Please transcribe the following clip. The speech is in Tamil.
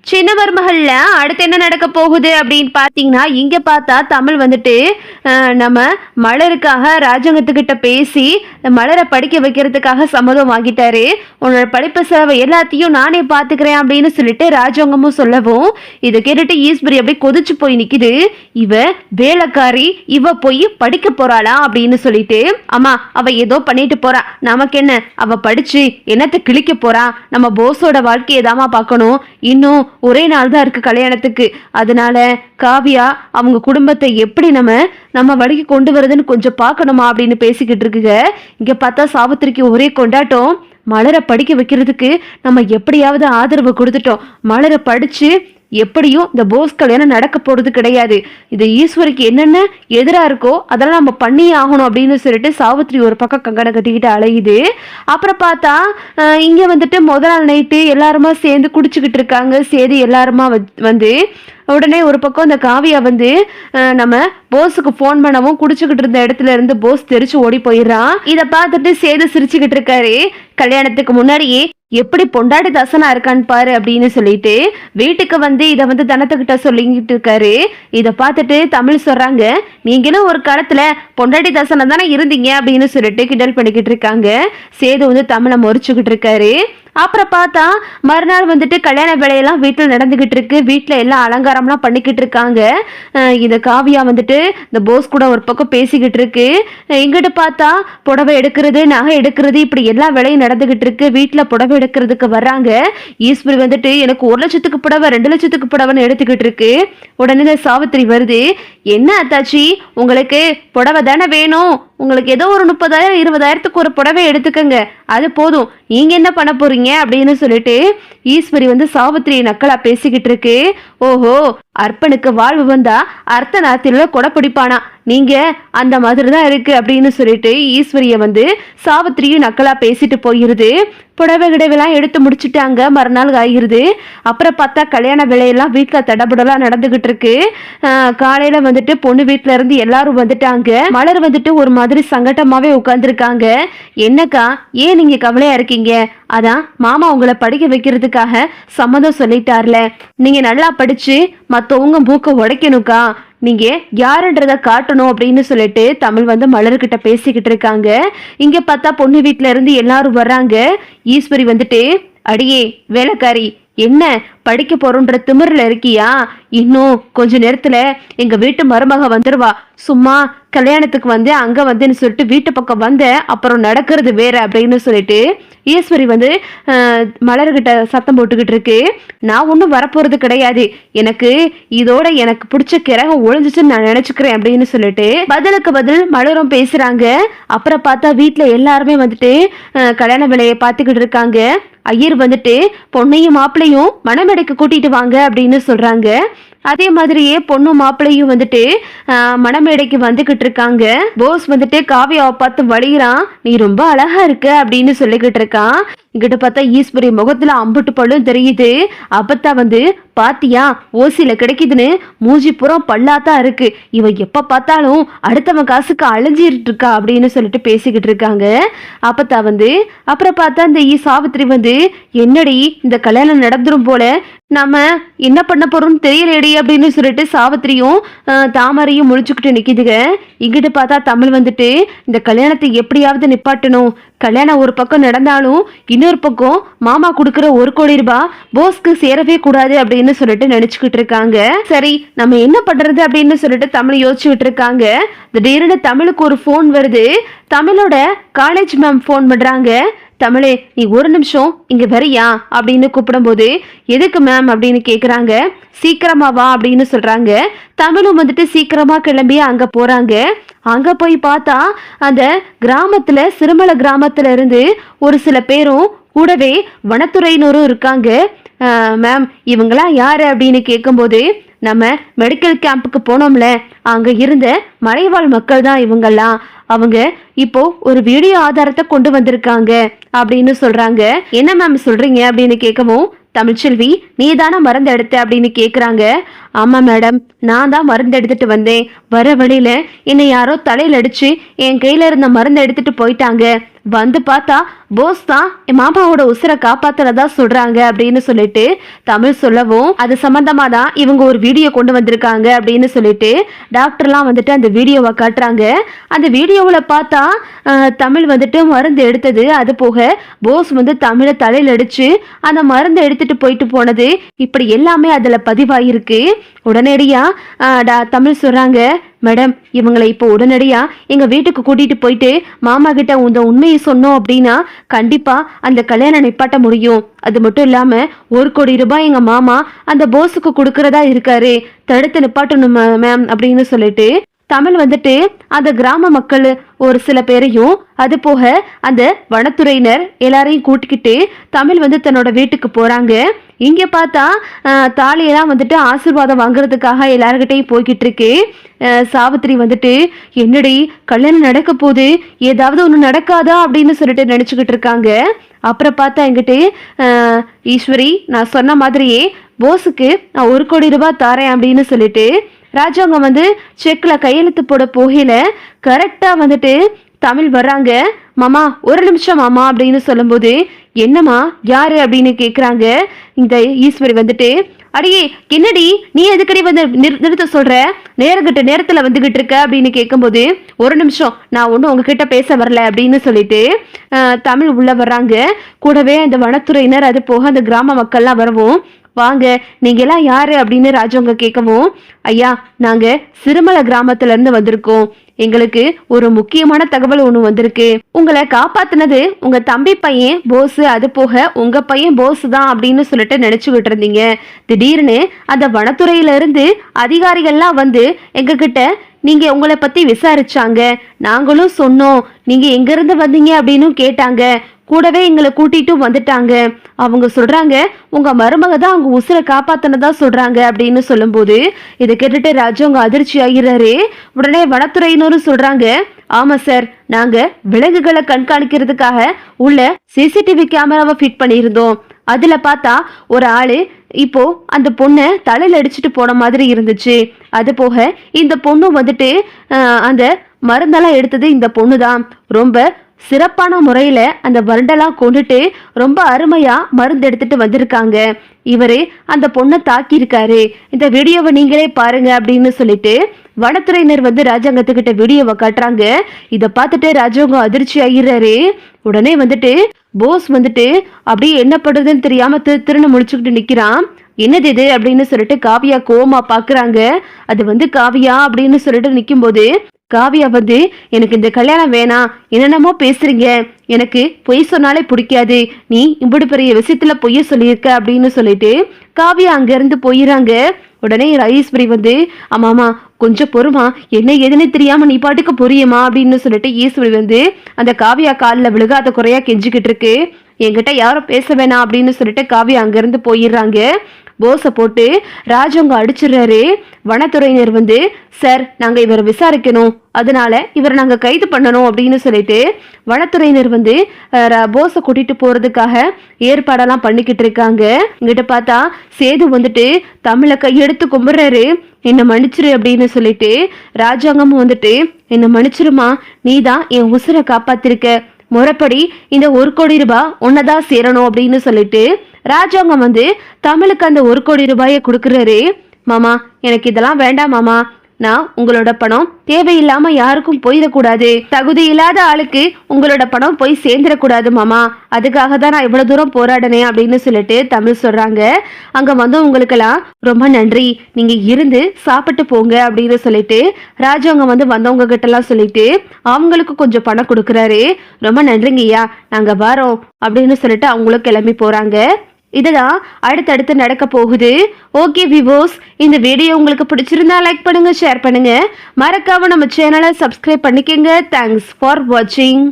சின்ன மருமகள்ல அடுத்து என்ன நடக்க போகுது அப்படின்னு பார்த்தீங்கன்னா, இங்க பார்த்தா தமிழ் வந்துட்டு நம்ம மலருக்காக ராஜாங்கத்துக்கிட்ட பேசி மலரை படிக்க வைக்கிறதுக்காக சம்மதம் வாங்கிட்டாரு. உன்னோட படிப்பு செலவை எல்லாத்தையும் நானே பார்த்துக்கிறேன் அப்படின்னு சொல்லிட்டு ராஜாங்கமும் சொல்லவும், இதை கேட்டுட்டு ஈஸ்வரி அப்படியே கொதிச்சு போய் நிக்குது. இவ வேலைக்காரி, இவ போய் படிக்க போறாளா அப்படின்னு சொல்லிட்டு, அம்மா அவ ஏதோ பண்ணிட்டு போறா, நமக்கு என்ன, அவ படிச்சு என்னத்தை கிழிக்க போறா, நம்ம போஸோட வாழ்க்கையை தாமா பார்க்கணும், இன்னும் ஒரே நாள் தான் இருக்கு கல்யாணத்துக்கு, அதனால காவியா அவங்க குடும்பத்தை எப்படி நம்ம வழிக்கு கொண்டு வருதுன்னு கொஞ்சம் பார்க்கணுமா அப்படின்னு பேசிக்கிட்டு இருக்குங்க. இங்க பார்த்தா சாவித்திரிக்கு ஒரே கொண்டாட்டம். மலரை படிக்க வைக்கிறதுக்கு நம்ம எப்படியாவது ஆதரவு கொடுத்துட்டோம், மலரை படிச்சு எப்படியும் இந்த போஸ் கல்யாணம் நடக்க போறது கிடையாது, இது ஈஸ்வரிக்கு என்னென்ன எதிரா இருக்கோ அதெல்லாம் நம்ம பண்ணியே ஆகணும் அப்படின்னு சொல்லிட்டு சாவித்திரி ஒரு பக்கம் கங்கணம் கட்டிக்கிட்டு அலையுது. அப்புறம் பார்த்தா இங்க வந்துட்டு முதல் நாள் நைட்டு எல்லாருமா சேர்ந்து குடிச்சுக்கிட்டு இருக்காங்க. சேதி எல்லாருமா வந்து உடனே ஒரு பக்கம் இந்த காவியா வந்து நம்ம போஸுக்கு ஃபோன் பண்ணவும் குடிச்சுக்கிட்டு இருந்த இடத்துல இருந்து போஸ் தெரிச்சு ஓடி போயிடுறான். இதை பார்த்துட்டு சேது சிரிச்சுக்கிட்டு இருக்காரு. கல்யாணத்துக்கு முன்னாடியே எப்படி பொண்டாட்டி தசனா இருக்கான்னு பாரு அப்படின்னு சொல்லிட்டு வீட்டுக்கு வந்து இதை வந்து தனத்துக்கிட்ட சொல்லிக்கிட்டு இருக்காரு. இதை பார்த்துட்டு தமிழ் சொல்றாங்க, நீங்களும் ஒரு காலத்துல பொண்டாட்டி தசனை தானே இருந்தீங்க அப்படின்னு சொல்லிட்டு கிண்டல் பண்ணிக்கிட்டு இருக்காங்க. சேது வந்து தமிழை முறிச்சுக்கிட்டு இருக்காரு. அப்புறம் பார்த்தா மறுநாள் வந்துட்டு கல்யாண வேலையெல்லாம் வீட்டில் நடந்துகிட்டு இருக்கு. வீட்டில் எல்லாம் அலங்காரம்லாம் பண்ணிக்கிட்டு இருக்காங்க. இந்த காவியா வந்துட்டு இந்த போஸ் கூட ஒரு பக்கம் பேசிக்கிட்டு இருக்கு. இங்கிட்டு பார்த்தா புடவை எடுக்கிறது, நகை எடுக்கிறது, இப்படி எல்லா வேலையும் நடந்துகிட்டு இருக்கு. வீட்டில் புடவை எடுக்கிறதுக்கு வர்றாங்க. ஈஸ்வரி வந்துட்டு எனக்கு 1 லட்சத்துக்கு புடவை 2 லட்சத்துக்கு புடவைன்னு எடுத்துக்கிட்டு இருக்கு. உடனே சாவித்திரி வருது, என்ன அத்தாச்சி உங்களுக்கு புடவை தானே வேணும், உங்களுக்கு ஏதோ ஒரு 30,000 20,000த்துக்கு ஒரு புடவை எடுத்துக்கங்க, அது போதும், நீங்க என்ன பண்ண போறீங்க அப்படின்னு சொல்லிட்டு ஈஸ்வரி வந்து சாவித்திரியை நக்கலா பேசிக்கிட்டு இருக்கு. ஓஹோ, அர்ப்பனுக்கு வாழ்வு வந்தா அர்த்த நாத்தில கொடை பிடிப்பானா, நீங்க அந்த மாதிரி தான் இருக்கு அப்படின்னு சொல்லிட்டு ஈஸ்வரிய வந்து சாவித்திரியும் நக்கலா பேசிட்டு போயிருது. புடவை கிடவெல்லாம் எடுத்து முடிச்சுட்டாங்க. மறுநாள் ஆகிருது. அப்புறம் பார்த்தா கல்யாண வேலையெல்லாம் வீட்டில் தடபுடலாம் நடந்துகிட்டு இருக்கு. காலையில வந்துட்டு பொண்ணு வீட்டுல இருந்து எல்லாரும் வந்துட்டாங்க. மலர் வந்துட்டு ஒரு மாதிரி சங்கட்டமாவே உட்கார்ந்துருக்காங்க. என்னக்கா ஏன் நீங்க கவலையா இருக்கீங்க? அதான் மாமா உங்களை படிக்க வைக்கிறதுக்காக சம்மதம் சொல்லிட்டார்ல, நீங்க நல்லா படிச்சு மற்றவங்க மூக்க உடைக்கணுக்கா, நீங்க யாருன்றத காட்டணும் அப்படின்னு சொல்லிட்டு தமிழ் வந்து மலர்கிட்ட பேசிக்கிட்டு இருக்காங்க. இங்க பார்த்தா பொண்ணு வீட்டுல இருந்து எல்லாரும் வர்றாங்க. ஈஸ்வரி வந்துட்டு, அடியே வேலைக்காரி, என்ன படிக்க போறோன்ற திமிரில் இருக்கியா? இன்னும் கொஞ்ச நேரத்துல எங்க வீட்டு மருமக வந்துருவா, சும்மா கல்யாணத்துக்கு வந்து அங்க வந்துன்னு சொல்லிட்டு வீட்டு பக்கம் வந்த அப்புறம் நடக்கிறது வேற அப்படின்னு சொல்லிட்டு ஈஸ்வரி வந்து மலர்கிட்ட சத்தம் போட்டுக்கிட்டு இருக்கு. நான் ஒன்றும் வரப்போறது கிடையாது, எனக்கு இதோட எனக்கு பிடிச்ச கிரகம் ஒழிஞ்சிச்சுன்னு நான் நினைச்சுக்கிறேன் அப்படின்னு சொல்லிட்டு பதிலுக்கு பதில் மலரும் பேசுறாங்க. அப்புறம் பார்த்தா வீட்டுல எல்லாருமே வந்துட்டு கல்யாண வேலையை பார்த்துக்கிட்டு இருக்காங்க. ஐயர் வந்துட்டு பொண்ணையும் மாப்பிள்ளையும் மணமேடைக்கு கூட்டிட்டு வாங்க அப்படின்னு சொல்றாங்க. அதே மாதிரியே பொண்ணும் மாப்பிள்ளையும் வந்துட்டு மணமேடைக்கு வந்துகிட்டு இருக்காங்க. போஸ் வந்துட்டு காவியாவை பார்த்து வழிகிறான், நீ ரொம்ப அழகா இருக்க அப்படின்னு சொல்லிக்கிட்டு இருக்கான். இங்கிட்ட பார்த்தா ஈஸ்வரி முகத்துல அம்புட்டு பல்லும் தெரியுது. அப்பத்தா வந்து பாத்தியா ஓசியில கிடைக்குதுன்னு மூஞ்சி புறம் பல்லாத்தான் இருக்கு, இவ எப்ப பார்த்தாலும் அடுத்தவன் காசுக்கு அழிஞ்சிட்டு இருக்கா அப்படின்னு சொல்லிட்டு பேசிக்கிட்டு இருக்காங்க. அப்பத்தா வந்து அப்புறம் பார்த்தா இந்த சாவித்திரி வந்து, என்னடி இந்த கல்யாணம் நடந்துரும் போல, நம்ம என்ன பண்ண போறோம்னு தெரியலடி அப்படின்னு சொல்லிட்டு சாவித்திரியும் தாமரையும் முழிச்சுக்கிட்டு நிக்குதுங்க. இங்கிட்டு பார்த்தா தமிழ் வந்துட்டு இந்த கல்யாணத்தை எப்படியாவது நிப்பாட்டணும், கல்யாணம் ஒரு பக்கம் நடந்தாலும் இன்னொரு பக்கம் மாமா கொடுக்குற 1 கோடி ரூபாய் போஸ்க்கு சேரவே கூடாது அப்படின்னு சொல்லிட்டு நினைச்சுக்கிட்டு இருக்காங்க. சரி நம்ம என்ன பண்றது அப்படின்னு சொல்லிட்டு தமிழ் யோசிச்சுக்கிட்டு இருக்காங்க. திடீர்னு தமிழுக்கு ஒரு ஃபோன் வருது. தமிழோட காலேஜ் மேம் ஃபோன் பண்றாங்க. தமிழே நீ 1 நிமிஷம் இங்க வரியா அப்படின்னு கூப்பிடும் போது, எதுக்கு மேம் அப்படின்னு கேக்குறாங்க. சீக்கிரமா வா அப்படின்னு சொல்றாங்க. தமிழும் வந்துட்டு சீக்கிரமா கிளம்பி அங்க போறாங்க. அங்க போய் பார்த்தா அந்த கிராமத்துல சிறுமலை கிராமத்துல இருந்து ஒரு சில பேரும் கூடவே வனத்துறையினரும் இருக்காங்க. மேம் இவங்களாம் யாரு அப்படின்னு கேட்கும்போது, நம்ம மெடிக்கல் கேம்புக்கு போனோம்ல, அங்க இருந்த மலைவாழ் மக்கள் தான் இவங்கெல்லாம், அவங்க இப்போ ஒரு வீடியோ ஆதாரத்தை கொண்டு வந்திருக்காங்க அப்படின்னு சொல்றாங்க. என்ன மேம் சொல்றீங்க அப்படின்னு கேட்கவும், தமிழ்ச்செல்வி நீ தானே மருந்து எடுத்த அப்படின்னு கேட்குறாங்க. ஆமா மேடம், நான் தான் மருந்து எடுத்துட்டு வந்தேன். வர வழியில என்னை யாரோ தலையில அடிச்சு என் கையில இருந்த மருந்தை எடுத்துட்டு போயிட்டாங்க. வந்து பார்த்தா போஸ் தான் என் மாமாவோட உசுரை காப்பாத்துறதா சொல்றாங்க அப்படின்னு சொல்லிட்டு தமிழ் சொல்லவும், அது சம்பந்தமா தான் இவங்க ஒரு வீடியோ கொண்டு வந்திருக்காங்க அப்படின்னு சொல்லிட்டு டாக்டர்லாம் வந்துட்டு அந்த வீடியோவை காட்டுறாங்க. அந்த வீடியோவில் பார்த்தா தமிழ் வந்துட்டு மருந்து எடுத்தது, அது போக போஸ் வந்து தமிழை தலையில் அடிச்சு அந்த மருந்தை எடுத்துட்டு போயிட்டு போனது, இப்படி எல்லாமே அதில் பதிவாயிருக்கு. உடனடியா தமிழ் சொல்றாங்க, மேடம் இவங்களை இப்போ உடனடியா எங்க வீட்டுக்கு கூட்டிட்டு போயிட்டு மாமா கிட்ட இந்த உண்மையை சொன்னோம் அப்படின்னா கண்டிப்பா அந்த கல்யாணம் நிப்பாட்ட முடியும். அது மட்டும் இல்லாம 1 கோடி ரூபாய் எங்க மாமா அந்த போஸுக்கு கொடுக்கறதா இருக்காரு, தடுத்து நிப்பாட்டணும் மேம் அப்படின்னு சொல்லிட்டு தமிழ் வந்துட்டு அந்த கிராம மக்கள் ஒரு சில பேரையும் அது போக அந்த வனத்துறையினர் எல்லாரையும் கூட்டிக்கிட்டு தமிழ் வந்து தன்னோட வீட்டுக்கு போறாங்க. இங்க பார்த்தா தாலியெல்லாம் வந்துட்டு ஆசீர்வாதம் வாங்குறதுக்காக எல்லாருக்கிட்டையும் போய்கிட்டு இருக்கு. சாவித்திரி வந்துட்டு என்னடி கல்யாணம் நடக்க போகுது, ஏதாவது ஒன்று நடக்காதா அப்படின்னு சொல்லிட்டு நினைச்சுக்கிட்டு இருக்காங்க. அப்புறம் பார்த்தா என்கிட்ட ஈஸ்வரி நான் சொன்ன மாதிரியே போஸுக்கு நான் 1 கோடி ரூபாய் தாரேன் அப்படின்னு சொல்லிட்டு ராஜாங்கம் வந்து செக்கில் கையெழுத்து போட போகல கரெக்டாக வந்துட்டு தமிழ் வர்றாங்க. மாமா 1 நிமிஷம் மாமா அப்படின்னு சொல்லும்போது என்னம்மா யாரு அப்படின்னு கேட்குறாங்க. இந்த ஈஸ்வரி வந்துட்டு அடியே என்னடி நீ எதுக்கடி வந்து நிறுத்த சொல்ற, நேரங்கிட்ட நேரத்தில் வந்துகிட்டு இருக்க அப்படின்னு கேட்கும்போது 1 நிமிஷம் நான் ஒன்றும் உங்ககிட்ட பேச வரல அப்படின்னு சொல்லிட்டு தமிழ் உள்ள வர்றாங்க. கூடவே அந்த வனத்துறையினர் அது போக அந்த கிராம மக்கள்லாம் வரவும், வாங்க நீங்க எல்லாம் யாரு அப்படின்னு ராஜவங்க கேட்கவும், ஐயா நாங்க சிறுமலை கிராமத்துல இருந்து வந்திருக்கோம், எங்களுக்கு ஒரு முக்கியமான தகவல் ஒண்ணு வந்திருக்கு. உங்களை காப்பாத்தினது உங்க தம்பி பையன் போஸ், அது போக உங்க பையன் போஸ் தான் அப்படின்னு சொல்லிட்டு நினைச்சுக்கிட்டு இருந்தீங்க. திடீர்னு அந்த வனத்துறையில இருந்து அதிகாரிகள்லாம் வந்து எங்க கிட்ட நீங்க உங்களை பத்தி விசாரிச்சாங்க. நாங்களும் சொன்னோம் நீங்க எங்க இருந்து வந்தீங்க அப்படின்னு கேட்டாங்க. கூடவே எங்களை கூட்டிட்டும் வந்துட்டாங்க. அவங்க சொல்றாங்க உங்க மருமக தான் அவங்க உசுரை காப்பாத்தினதா சொல்றாங்க அப்படின்னு சொல்லும்போது இதை கேட்டுட்டு ராஜவங்க அதிர்ச்சி ஆகிறாரு. உடனே வனத்துறையினரும் சொல்றாங்க, ஆமா சார் நாங்க விலங்குகளை கண்காணிக்கிறதுக்காக உள்ள சிசிடிவி கேமராவை ஃபிட் பண்ணியிருந்தோம். அதுல பார்த்தா ஒரு ஆளு இப்போ அந்த பொண்ணை தலையில அடிச்சுட்டு போன மாதிரி இருந்துச்சு. அது போக இந்த பொண்ணு வந்துட்டு அந்த மருந்தெல்லாம் எடுத்தது இந்த பொண்ணு தான். ரொம்ப சிறப்பான முறையில அந்த வருண்டெல்லாம் கொண்டுட்டு ரொம்ப அருமையா மருந்து எடுத்துட்டு வந்திருக்காங்க. இவரு அந்த பொண்ணை தாக்கியிருக்காரு, இந்த வீடியோவை நீங்களே பாருங்க அப்படின்னு சொல்லிட்டு வனத்துறையினர் வந்து ராஜாங்கத்துக்கிட்ட வீடியோவை காட்டுறாங்க. இதை பார்த்துட்டு ராஜாங்கம் அதிர்ச்சி ஆகிறாரு. உடனே வந்துட்டு போஸ் வந்துட்டு அப்படியே என்ன பண்றதுன்னு தெரியாம திருன்னு முழிச்சுக்கிட்டு நிக்கிறான். என்னது இது அப்படின்னு சொல்லிட்டு காவியா கோவமா பாக்குறாங்க. அது வந்து காவியா அப்படின்னு சொல்லிட்டு நிக்கும் போது காவியா வந்து எனக்கு இந்த கல்யாணம் வேணாம், என்னென்னமோ பேசுறீங்க, எனக்கு பொய் சொன்னாலே பிடிக்காது, நீ இப்படி பெரிய விஷயத்துல பொய்ய சொல்லியிருக்க அப்படின்னு சொல்லிட்டு காவியா அங்கிருந்து போயிறாங்க. உடனே ஈஸ்வரி வந்து ஆமாமா கொஞ்சம் பொறுமா, என்ன எதுன்னு தெரியாம நீ பாட்டுக்கு புரியுமா அப்படின்னு சொல்லிட்டு ஈஸ்வரி வந்து அந்த காவியா காலில் விழுகாத குறையா கெஞ்சிக்கிட்டு இருக்கு. என்கிட்ட யாரும் பேச வேணாம் அப்படின்னு சொல்லிட்டு காவியா அங்கிருந்து போயிடுறாங்க. போஸை போட்டு ராஜவங்க அடிச்சிடுறாரு. வனத்துறையினர் வந்து சார் நாங்கள் இவரை விசாரிக்கணும், அதனால இவரை நாங்கள் கைது பண்ணணும் அப்படின்னு சொல்லிட்டு வனத்துறையினர் வந்து போஸை கூட்டிட்டு போறதுக்காக ஏற்பாடெல்லாம் பண்ணிக்கிட்டு இருக்காங்க. இங்கிட்ட பார்த்தா சேது வந்துட்டு தமிழை கையெடுத்து கும்பிடுறாரு, என்னை மன்னிச்சிரு அப்படின்னு சொல்லிட்டு. ராஜாங்கமும் வந்துட்டு என்னை மன்னிச்சிருமா, நீ தான் என் உசுரை காப்பாத்திருக்க, முறைப்படி இந்த 1 கோடி ரூபாய் உன்னதான் சேரணும் அப்படின்னு சொல்லிட்டு ராஜாங்கம் வந்து தமிழுக்கு அந்த 1 கோடி ரூபாயை கொடுக்குறாரு. மாமா எனக்கு இதெல்லாம் வேண்டாம் மாமா, நான் உங்களோட பணம் தேவையில்லாம யாருக்கும் போயிடக்கூடாது, தகுதி இல்லாத ஆளுக்கு உங்களோட பணம் போய் சேர்ந்துடக்கூடாது மாமா, அதுக்காக தான் நான் இவ்வளவு தூரம் போராடினேன் அப்படின்னு சொல்லிட்டு தமிழ் சொல்றாங்க. அங்க வந்து உங்களுக்கெல்லாம் ரொம்ப நன்றி, நீங்க இருந்து சாப்பிட்டு போங்க அப்படின்னு சொல்லிட்டு ராஜாங்க வந்து வந்தவங்க கிட்ட எல்லாம் சொல்லிட்டு அவங்களுக்கு கொஞ்சம் பணம் கொடுக்குறாரு. ரொம்ப நன்றிங்கய்யா, நாங்க வரோம் அப்படின்னு சொல்லிட்டு அவங்களும் கிளம்பி போறாங்க. இதுதான் அடுத்தடுத்து நடக்க போகுது. ஓகே விவோஸ், இந்த வீடியோ உங்களுக்கு பிடிச்சிருந்தா லைக் பண்ணுங்க, ஷேர் பண்ணுங்க, மறக்காம நம்ம சேனலை சப்ஸ்கிரைப் பண்ணிக்கங்க. தேங்க்ஸ் ஃபார் வாட்சிங்.